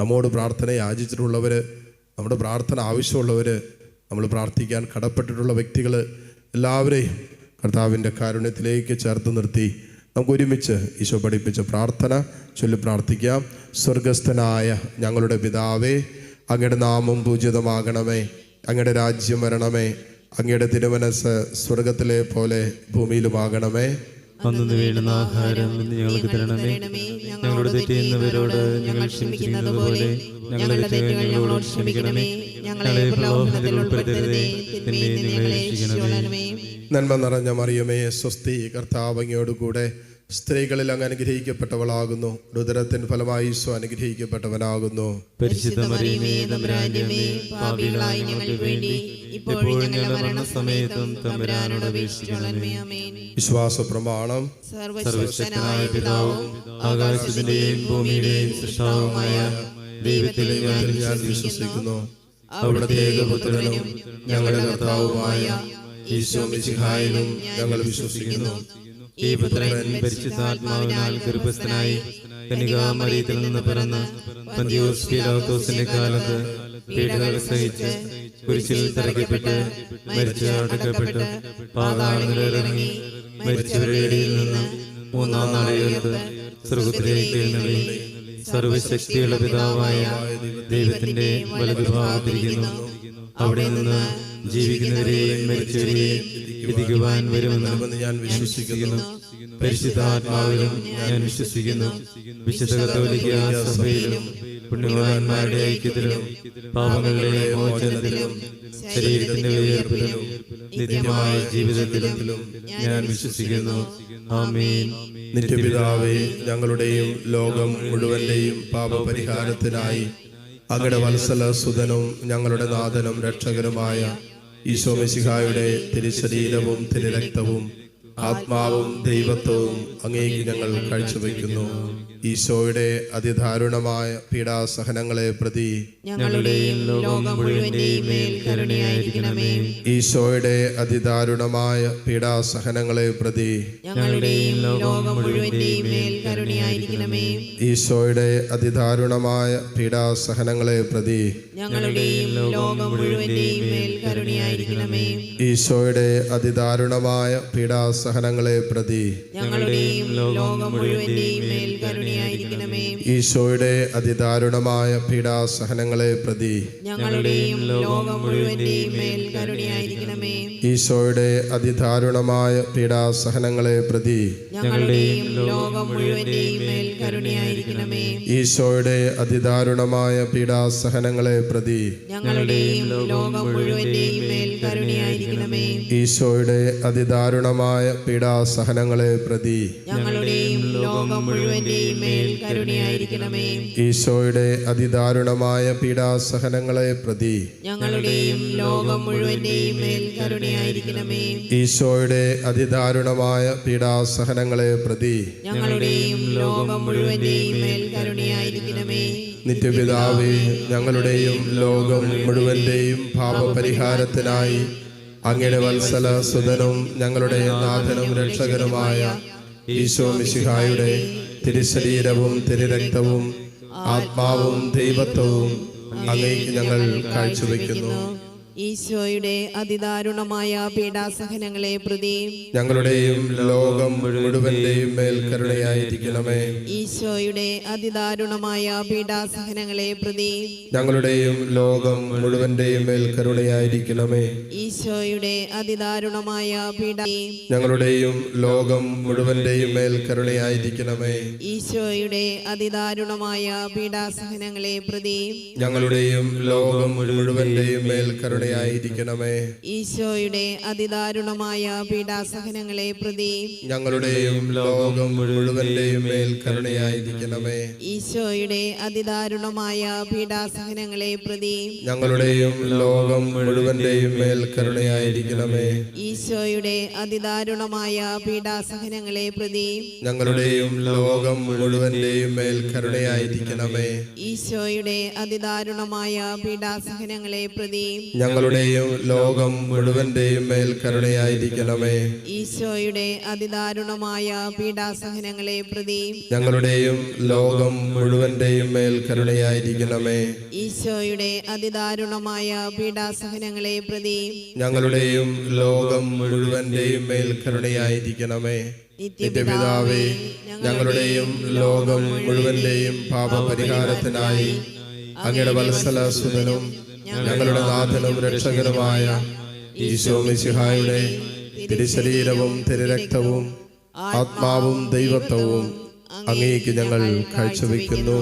നമ്മോട് പ്രാർത്ഥന യാചിച്ചിട്ടുള്ളവർ, നമ്മുടെ പ്രാർത്ഥന ആവശ്യമുള്ളവർ, നമ്മൾ പ്രാർത്ഥിക്കാൻ കടപ്പെട്ടിട്ടുള്ള വ്യക്തികൾ എല്ലാവരെയും കർത്താവിൻ്റെ കാരുണ്യത്തിലേക്ക് ചേർത്ത് നിർത്തി നമുക്ക് ഒരുമിച്ച് ഈശോ പഠിപ്പിച്ച പ്രാർത്ഥന ചൊല്ലി പ്രാർത്ഥിക്കാം. സ്വർഗസ്ഥനായ ഞങ്ങളുടെ പിതാവേ, അങ്ങയുടെ നാമം പൂജിതമാകണമേ, അങ്ങയുടെ രാജ്യം വരണമേ, അങ്ങയുടെ തിരുമനസ്സ് സ്വർഗത്തിലെ പോലെ ഭൂമിയിലുമാകണമേ. അന്നു വേണ്ടുന്ന ആഹാരം ഇന്ന് ഞങ്ങൾക്ക് തരണമേ. ഞങ്ങളുടെ തെറ്റ് ചെയ്യുന്നവരോട് ഞങ്ങൾ ക്ഷമിക്കുന്നത് പോലെ ഞങ്ങളുടെ തെറ്റുകൾ ഞങ്ങളോട് ക്ഷമിക്കണമേ. ഞങ്ങളെ പ്രലോഭനത്തിൽ ഉൾപ്പെടുത്തരുതേ, തിന്മയിൽ നിന്ന് ഞങ്ങളെ രക്ഷിക്കണമേ. നന്മ നിറഞ്ഞ മറിയമേ, സ്വസ്തി, കർത്താവ് അങ്ങയോടുകൂടെ സ്ത്രീകളിൽ അങ്ങ് അനുഗ്രഹിക്കപ്പെട്ടവളാകുന്നു. ഉദരത്തിൻ ഫലമായി ഈശോ അനുഗ്രഹിക്കപ്പെട്ടവനാകുന്നു. പരിശുദ്ധ മറിയമേ, തമ്പുരാന്റെ അമ്മേ, പാപികളായ ഞങ്ങൾക്ക് വേണ്ടി ഇപ്പോഴും ഞങ്ങളുടെ മരണസമയത്തും തമ്പുരാനോട് അപേക്ഷിക്കണമേ. ആമേൻ. വിശ്വാസ പ്രമാണം. സർവശക്തനായ പിതാവും ആകാശത്തിന്റെയും ഭൂമിയുടെയും സൃഷ്ടാവുമായ ദൈവത്തിൽ ഞാൻ വിശ്വസിക്കുന്നു. അവിടുത്തെ ഏകപുത്രനും ഞങ്ങളുടെ കർത്താവുമായ ഈശോ മിശിഹായിലും ഞങ്ങൾ വിശ്വസിക്കുന്നു. ഈ പുത്രൻ പരിശുദ്ധാത്മാവിനാൽ ഗർഭസ്ഥനായി കന്യകാമറിയത്തിൽ നിന്ന് പിറന്ന് പന്തിയോസ് പീലാത്തോസിന്റെ കാലത്ത് പീഡകൾ സഹിച്ച് കുരിശിൽ തറയ്ക്കപ്പെട്ട് മരിച്ച് അടക്കപ്പെട്ട് പാതാളത്തിലിറങ്ങി മരിച്ചവരുടെ ഇടയിൽ നിന്ന് മൂന്നാം നാൾ ഉയർത്ത് സ്വർഗ്ഗത്തിലേക്ക് എഴുന്നള്ളി സർവശക്തിയുള്ള പിതാവായ ദൈവത്തിന്റെ വലതുഭാഗത്തിരിക്കുന്നു. അവിടെ നിന്ന് ജീവിക്കുന്നവരെയും മരിച്ചവരെയും വിധിക്കുവാൻ വരുമെന്ന് ഞാൻ വിശ്വസിക്കുന്നു. പരിശുദ്ധാത്മാവിലും ഞാൻ വിശ്വസിക്കുന്നു. വിശുദ്ധ കത്തോലിക്ക സഭയിലും പുണ്യവാന്മാരുടെ ഐക്യത്തിലും പാപങ്ങളുടെ മോചനത്തിലും ശരീരത്തിന്റെ ഉയർപ്പിലും നിത്യമായ ജീവിതത്തിലും ഞാൻ വിശ്വസിക്കുന്നു. ആമേൻ. നിത്യപിതാവേ, ഞങ്ങളുടെയും ലോകം മുഴുവന്റെയും പാപപരിഹാരത്തിനായി അങ്ങയുടെ വത്സല സുതനും ഞങ്ങളുടെ നാഥനും രക്ഷകനുമായ ഈശോ മിശിഹായുടെ തിരുശരീരവും തിരുരക്തവും ആത്മാവും ദൈവത്വവും അങ്ങേക്ക് ഞങ്ങൾ കാഴ്ചവെക്കുന്നു. ഈശോയുടെ അതിദാരുണമായ പീഡാസഹനങ്ങളെ പ്രതി ഞങ്ങളുടെയും ലോകം മുഴുവന്റെയും മേൽ കരുണയായിരിക്കണമേ. ഈശോയുടെ അതിദാരുണമായ പീഡാസഹനങ്ങളെ പ്രതി ഞങ്ങളുടെയും ലോകം മുഴുവന്റെയും മേൽ കരുണയായിരിക്കണമേ. ഈശോയുടെ അതിദാരുണമായ പീഡാസഹനങ്ങളെ പ്രതി ഞങ്ങളുടെയും ലോകം മുഴുവന്റെയും മേൽ കരുണയായിരിക്കണമേ. ഈശോയുടെ അതിദാരുണമായ പീഡാസഹനങ്ങളെ പ്രതി ഞങ്ങളുടെയും ലോകം മുഴുവന്റെയും മേൽ കരുണയായിരിക്കണമേ. ഈശോയുടെ അതിദാരുണമായ പീഡാസഹനങ്ങളെ പ്രതി ഞങ്ങളുടെയും ലോകം മുഴുവന്റെയും മേൽ കരുണയായിരിക്കണമേ. ഈശോയുടെ അതിദാരുണമായ പീഡാസഹനങ്ങളെ പ്രതി ഞങ്ങളുടെയും ലോകം മുഴുവന്റെയും മേൽ കരുണയായിരിക്കണമേ. ഈശോയുടെ അതിദാരുണമായ പീഡാസഹനങ്ങളെ പ്രതി ഞങ്ങളുടെയും ലോകം മുഴുവന്റെയും മേൽ കരുണയായിരിക്കണമേ. ഈശോയുടെ അതിദാരുണമായ പീഡാസഹനങ്ങളെ പ്രതി ഞങ്ങളുടെയും ലോകം മുഴുവന്റെയും മേൽ കരുണയായിരിക്കണമേ. ഈശോയുടെ അതിദാരുണമായ പീഡാസഹനങ്ങളെ പ്രതി ഞങ്ങളുടെയും ലോകം മുഴുവന്റെയും മേൽ കരുണയായിരിക്കണമേ. ഈശോയുടെ അതിദാരുണമായ പീഡാസഹനങ്ങളെ പ്രതി ഞങ്ങളുടെയും ലോകം മുഴുവന്റെയും മേൽ കരുണയായിരിക്കണമേ. നിത്യപിതാവേ, ഞങ്ങളുടെയും ലോകം മുഴുവന്റെയും പാപപരിഹാരത്തിനായി അങ്ങയുടെ വത്സല സുതനും ഞങ്ങളുടെ നാഥനും രക്ഷകനുമായ ഈശോ മിശിഹായുടെ തിരുശരീരവും തിരുരക്തവും ആത്മാവും ദൈവത്വവും അങ്ങേക്ക് ഞങ്ങൾ കാഴ്ചവെക്കുന്നു. ഈശോയുടെ അതിദാരുണമായ പീഡാസഹനങ്ങളെ പ്രതി ഞങ്ങളുടെയും ലോകം മുഴുവന്റെയും മേൽ കരുണയായിരിക്കണമേ. ഈശോയുടെ അതിദാരുണമായ പീഡാസഹനങ്ങളെ പ്രതി ഞങ്ങളുടെയും ലോകം മുഴുവന്റെയും മേൽ കരുണയായിരിക്കണമേ. ഈശോയുടെ അതിദാരുണമായ പീഡ ഞങ്ങളുടെയും ലോകം മുഴുവന്റെയും മേൽ കരുണയായിരിക്കണമേ. ഈശോയുടെ അതിദാരുണമായ പീഡാസഹനങ്ങളെ പ്രതി ഞങ്ങളുടെയും ലോകം മുഴുവന്റെയും മേൽ കരുണയായിരിക്കണമേ. ഈശോയുടെ അതിദാരുണമായ പീഡാസഹനങ്ങളെ പ്രതി ഞങ്ങളുടെയും ലോകം മുഴുവന്റെയും മേൽ കരുണയായിരിക്കണമേ. ഈശോയുടെ അതിദാരുണമായ പീഡാസഹനങ്ങളെ പ്രതി ഞങ്ങളുടെയും ലോകം മുഴുവന്റെയും മേൽ കരുണയായിരിക്കണമേ. ഈശോയുടെ അതിദാരുണമായ പീഡാസഹനങ്ങളെ പ്രതി ഞങ്ങളുടെയും ലോകം മുഴുവന്റെയും മേൽ കരുണയായിരിക്കണമേ. ഈശോയുടെ അതിദാരുണമായ പീഡാസഹനങ്ങളെ പ്രതി ഞങ്ങളുടെയും ലോകം മുഴുവന്റെയും മേൽ കരുണയായിരിക്കണമേ. ഈശോയുടെ അതിദാരുണമായ പീഡാസഹനങ്ങളെ പ്രതി ഞങ്ങളുടെയും ലോകം മുഴുവന്റെയും മേൽ കരുണയായിരിക്കണമേ. ഈശോയുടെ അതിദാരുണമായ പീഡാസഹനങ്ങളെ പ്രതി ഞങ്ങളുടെയും ലോകം മുഴുവന്റെയും മേൽ കരുണയായിരിക്കണമേ. നിത്യപിതാവേ, ഞങ്ങളുടെയും ലോകം മുഴുവന്റെയും പാപപരിഹാരത്തിനായി അങ്ങയുടെ വത്സലസുതനും ഞങ്ങളുടെ നാഥനും രക്ഷകനുമായ ഈശോ മിശിഹായുടെ തിരുശരീരവും തിരുരക്തവും ആത്മാവും ദൈവത്വവും അങ്ങേക്ക് ഞങ്ങൾ കാഴ്ചവെക്കുന്നു.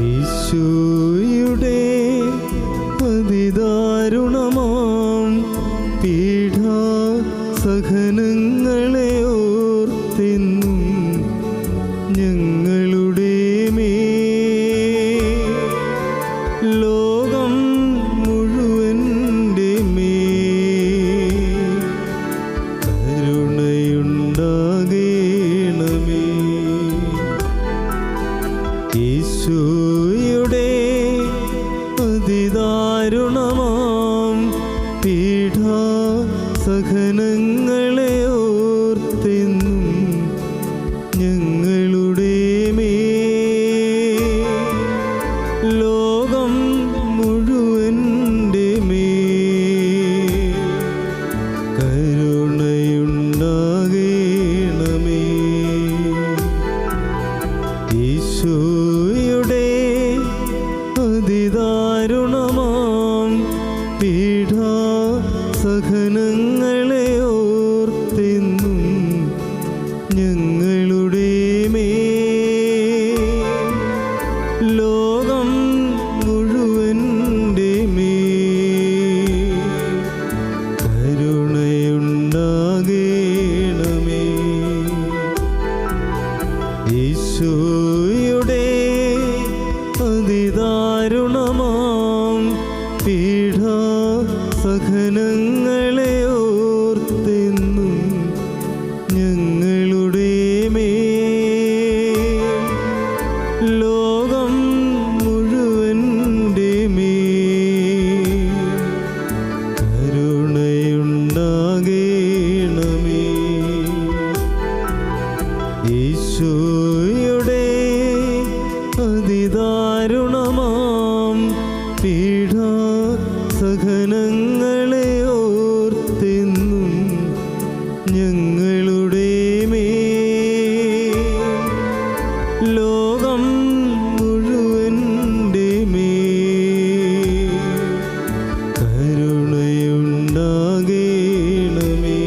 ഈശോയുടെ അതിദാരുണമാം പീഡാസഹനങ്ങളെ ഓർത്തെന്നും ഞങ്ങളുടെ മേൽ ലോകം മുഴുവൻ്റെ മേൽ കരുണയുണ്ടാകണമേ. ഈശോയുടെ അതിദാരുണമാം പീഡാസഹനങ്ങളെ ഓർത്തെന്നും ഞങ്ങളുടെ മേൽ ലോകം മുഴുവൻ്റെ മേൽ കരുണയുണ്ടാകണമേ. ഈശോയുടെ അതിദാരുണമാം പീഡാസഹനങ്ങളെ ഓർത്തെന്നും ഞങ്ങളുടെ മേൽ ലോകം മുഴുവൻ്റെ മേൽ കരുണയുണ്ടാകണമേ. ഈശോയുടെ അതിദാരുണമാം പീഡാസഹനങ്ങളെ ഓർത്തെന്നും ഞങ്ങളുടെ മേൽ ലോകം മുഴുവൻ്റെ മേൽ കരുണയുണ്ടാകണമേ. ഈശോയുടെ അതിദാരുണമാം പീഡാസഹനങ്ങളെ ഓർത്തെന്നും ഞങ്ങളുടെ മേൽ ലോകം മുഴുവൻ്റെ മേൽ കരുണയുണ്ടാകണമേ.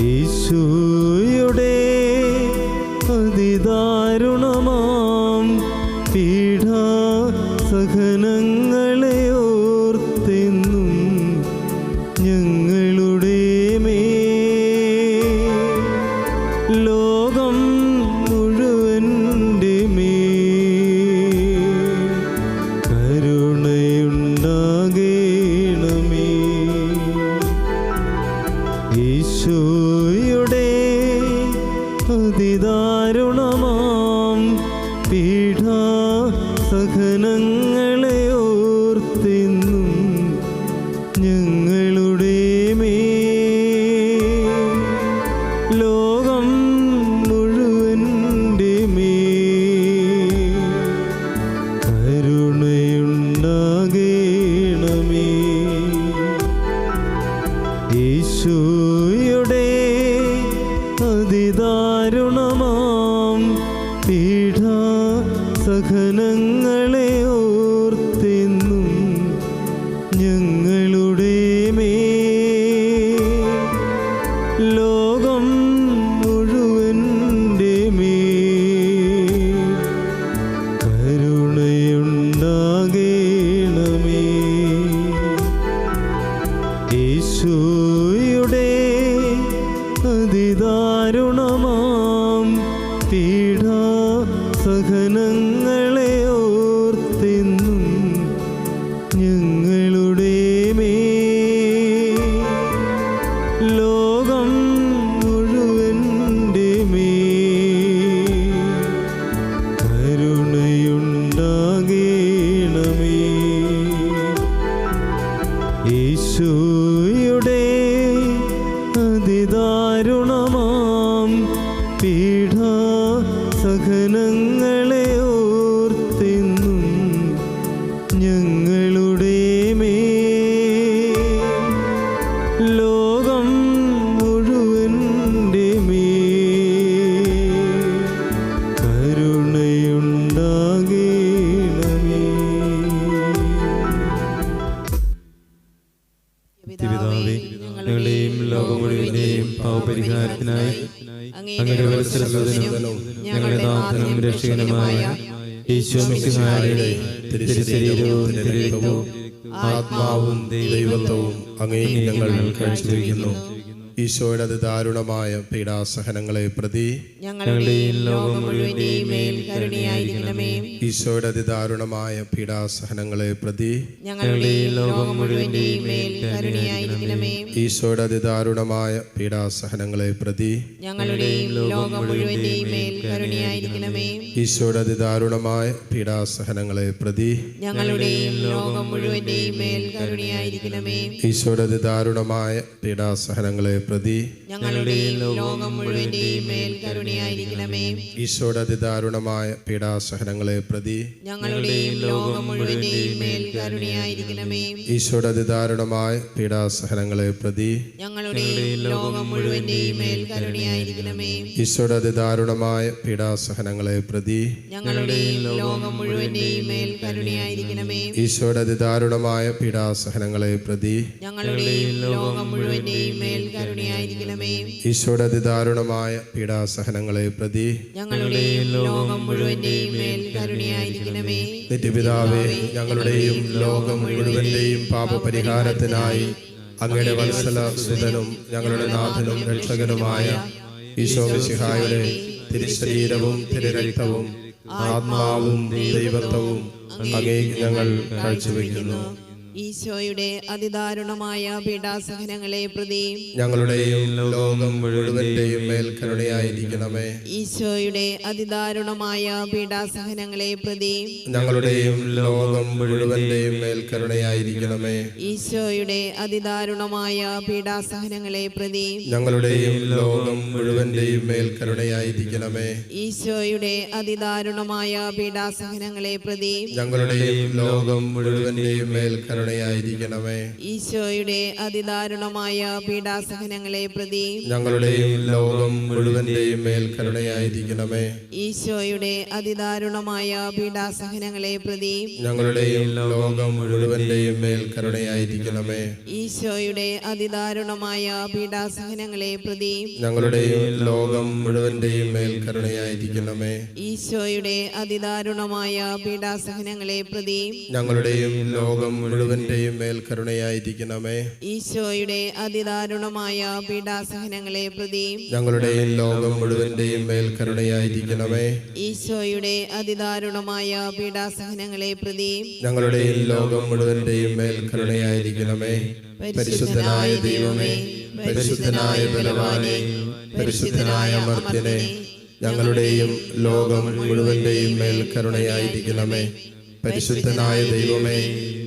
ഈശോയുടെ അതിദാരുണമാം പീഡാസഹനങ്ങളെ ഓർത്തെന്നും ഞങ്ങളുടെ മേൽ ലോകം മുഴുവൻ്റെ മേൽ കരുണയുണ്ടാകണമേ. ഈശോയുടെ അതിദാരുണമാം പീഡാസഹനങ്ങളെ ഓർത്തെന്നും ഞങ്ങളുടെ മേൽ ലോകം മുഴുവൻ്റെ മേൽ കരുണയുണ്ടാകണമേ. ഈശോയുടെ അതിദാരുണമാം പീഡാസഹനങ്ങളെ ഓർത്തെന്നും ഞങ്ങളുടെ മേൽ ലോകം മുഴുവൻ്റെ മേൽ കരുണയുണ്ടാകണമേ. ഈശോയുടെ അതിദാരുണമാം അതിദാരുണമാം പീഡാസഹനങ്ങളെ ഓർത്തെന്നും ഞങ്ങളുടെ മേൽ ലോകം മുഴുവൻ്റെ മേൽ കരുണയുണ്ടാകേണമേ. യേശുയുടെ അതിദാരുണമാം പീഡാസഹനങ്ങളെ ഓർത്തെന്നും ഞങ്ങളുടെ മേൽ ലോകം മുഴുവൻ്റെ മേൽ കരുണയുണ്ടാകേണമേ. പിതാവേ, ഞങ്ങളുടെയും ലോകം മുഴുവന്റെയും പാവപരിഹാരത്തിനായി അങ്ങയുടെ വത്സരസുതനും ഞങ്ങളുടെ നാഥനും രക്ഷകനുമായ ഈശോ മിശിഹായുടെ തിരുശരീരവും തിരുരക്തവും ആത്മാവും ദൈവത്വവും അങ്ങേക്ക് ഞങ്ങൾ കാഴ്ചവെക്കുന്നു. ഈശോയുടെ അതിദാരുണമായ പീഡാസഹനങ്ങളെ പ്രതി ഞങ്ങളുടെയും ലോകം മുഴുവന്റെയും മേൽ കരുണയായിരിക്കണമേ. ഈശോയുടെ അതിദാരുണമായ പീഡാസഹനങ്ങളെ പ്രതി ഞങ്ങളുടെയും ലോകം മുഴുവന്റെയും മേൽ കരുണയായിരിക്കണമേ. ഈശോയുടെ അതിദാരുണമായ പീഡാസഹനങ്ങളെ പ്രതി ഞങ്ങളുടെയും ലോകം മുഴുവന്റെയും മേൽ കരുണയായിരിക്കണമേ. ഈശോയുടെ അതിദാരുണമായ പീഡാസഹനങ്ങളെ പ്രതി ഞങ്ങളുടെയും ലോകം മുഴുവന്റെയും മേൽ കരുണയായിരിക്കണമേ. ഈശോയുടെ അതിദാരുണമായ പീഡാസഹനങ്ങളെ പ്രതി ഞങ്ങളുടെയും ലോകം മുഴുവന്റെയും മേൽ കരുണയായിരിക്കണമേ. ഈശോയുടെ അതിദാരുണമായ പീഡാസഹനങ്ങളെ പ്രതി ഞങ്ങളുടെയും ലോകം മുഴുവന്റെയും മേൽ കരുണയായിരിക്കണമേ. ഈശോയുടെ അതിദാരുണമായ പീഡാസഹനങ്ങളെ പ്രതി ഞങ്ങളുടെയും ലോകം മുഴുവന്റെയും മേൽ കരുണയായിരിക്കണമേ. ഈശോയുടെ അതിദാരുണമായ പീഡാസഹനങ്ങളെ പ്രതി ഞങ്ങളുടെയും ലോകം മുഴുവന്റെയും മേൽ കരുണയായിരിക്കണമേ. ഈശോയുടെ അതിദാരുണമായ പീഡാസഹനങ്ങളെ പ്രതി ഞങ്ങളുടെയും ലോകം മുഴുവന്റെയും മേൽ കരുണയായിരിക്കണമേ. ഈശോയുടെ അതിദാരുണമായ പീഡാസഹനങ്ങളെ പ്രതി ഞങ്ങളുടെയും ലോകം മുഴുവന്റെയും മേൽ കരുണയായിരിക്കണമേ. നിത്യപിതാവേ, ഞങ്ങളുടെയും ലോകം മുഴുവന്റെയും പാപപരിഹാരത്തിനായി അങ്ങയുടെ വത്സല സുതനും ഞങ്ങളുടെ നാഥനും രക്ഷകനുമായ ഈശോ മിശിഹായുടെ തിരുശരീരവും തിരുരക്തവും ആത്മാവും ദൈവത്വവും അങ്ങേക്ക് ഞങ്ങൾ കാഴ്ചവെക്കുന്നു. ഈശോയുടെ അതിദാരുണമായ പീഡാസഹനങ്ങളെ പ്രതി ഞങ്ങളുടെയും ലോകം മുഴുവന്റെയും മേൽ കരുണയായിരിക്കണമേ. ഈശോയുടെ അതിദാരുണമായ പീഡാസഹനങ്ങളെ പ്രതി ഞങ്ങളുടെയും ലോകം മുഴുവന്റെയും മേൽ കരുണയായിരിക്കണമേ. ഈശോയുടെ അതിദാരുണമായ പീഡാസഹനങ്ങളെ പ്രതി ഞങ്ങളുടെയും ലോകം മുഴുവന്റെയും മേൽ കരുണയായിരിക്കണമേ. ഈശോയുടെ അതിദാരുണമായ പീഡാസഹനങ്ങളെ പ്രതി ഞങ്ങളുടെയും ലോകം മുഴുവന്റെയും മേൽ കരുണയായിരിക്കണമേ. ഈശോയുടെ അതിദാരുണമായ പീഡാസഹനങ്ങളെ പ്രതി ഞങ്ങളുടെയും ലോകം മുഴുവന്റെയും മേൽ കരുണയായിരിക്കണമേ. ഈശോയുടെ അതിദാരുണമായ പീഡാസഹനങ്ങളെ പ്രതി ഞങ്ങളുടെയും ലോകം മുഴുവന്റെയും മേൽ കരുണയായിരിക്കണമേ. ഈശോയുടെ അതിദാരുണമായ പീഡാസഹനങ്ങളെ പ്രതി ഞങ്ങളുടെയും ലോകം മുഴുവന്റെയും മേൽ കരുണയായിരിക്കണമേ. ഈശോയുടെ അതിദാരുണമായ പീഡാസഹനങ്ങളെ പ്രതി ഞങ്ങളുടെയും ലോകം മുഴുവന്റെയും മേൽ കരുണയായിരിക്കണമേ. ഈശോയുടെ അതിദാരുണമായ പീഡാസഹനങ്ങളെ പ്രതി ഞങ്ങളുടെയും ലോകം മുഴുവന്റെയും മേൽ കരുണയായിരിക്കണമേ. ഈശോയുടെ അതിദാരുണമായ പീഡാസഹനങ്ങളെ പ്രതി ഞങ്ങളുടെയും ലോകം മുഴുവന്റെയും മേൽ കരുണയായിരിക്കണമേ. പരിശുദ്ധനായ ദൈവമേ, പരിശുദ്ധനായ ബലവാനേ, പരിശുദ്ധനായ അമർത്യനേ, ഞങ്ങളുടെയും ലോകം മുഴുവന്റെയും മേൽ കരുണയായിരിക്കണമേ. പരിശുദ്ധനായ ദൈവമേ,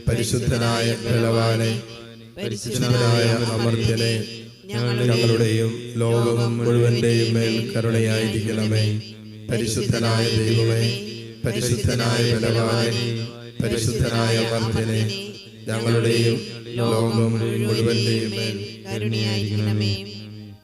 പരിശുദ്ധനായ ബലവാനേ, പരിശുദ്ധനായ അമർത്യനേ, ഞങ്ങളുടെയും ലോകം മുഴുവന്റെയും മേൽ കരുണയായിരിക്കണമേ. പരിശുദ്ധനായ ദൈവമേ, പരിശുദ്ധനായ ബലവാനേ, പരിശുദ്ധനായ അമർത്യനേ, ഞങ്ങളുടെയും ലോകം മുഴുവന്റെയും മേൽ കരുണയായിരിക്കണമേ.